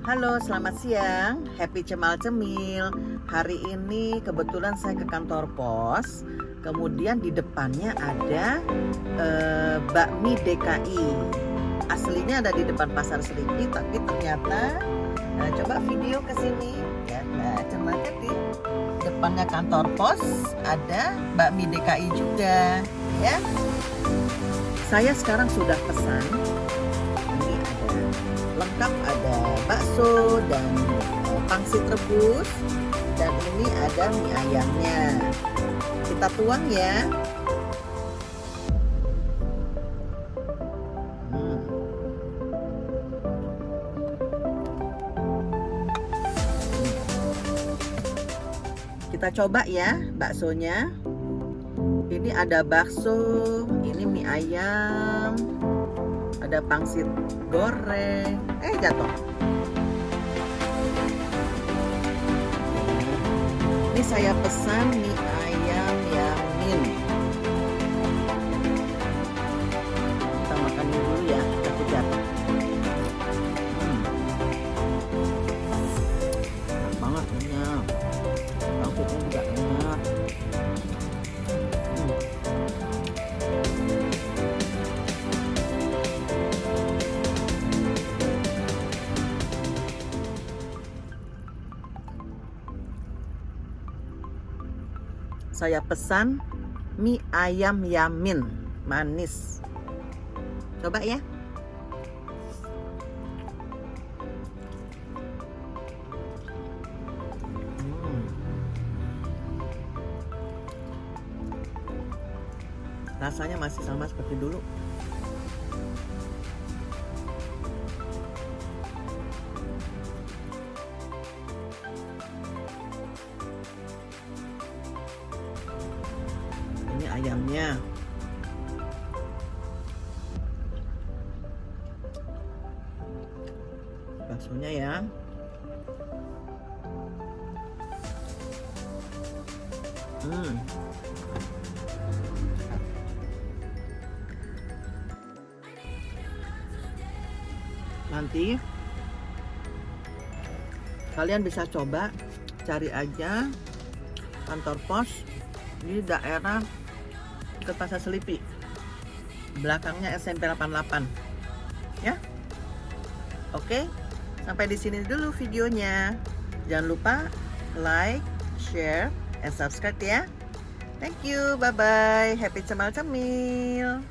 Halo, selamat siang. Happy Cemal Cemil. Hari ini kebetulan saya ke kantor pos. Kemudian di depannya ada bakmi DKI. Aslinya ada di depan Pasar Selipi, tapi ternyata coba video ke sini ya. Nah, ternyata di depannya kantor pos ada bakmi DKI juga, ya. Saya sekarang sudah pesan. Ini ada lengkap, ada bakso dan pangsit rebus, dan ini ada mie ayamnya. Kita tuang ya. Kita coba ya baksonya. Ini ada bakso, ini mie ayam, ada pangsit goreng. Jatuh. Ini saya pesan mie ayam yamin. Kita makan dulu ya, takut jatuh. Enak banget punya. Pangsitnya juga enak. Saya pesan mie ayam yamin manis. Coba ya. Rasanya masih sama seperti dulu. Ini ayamnya. Baksonya ya. Nanti kalian bisa coba cari aja kantor pos di daerah dekat Pasar Selipi, belakangnya SMP 88 ya. Oke, sampai di sini dulu videonya. Jangan lupa like, share, and subscribe ya. Thank you, bye bye. Happy Cemal Cemil.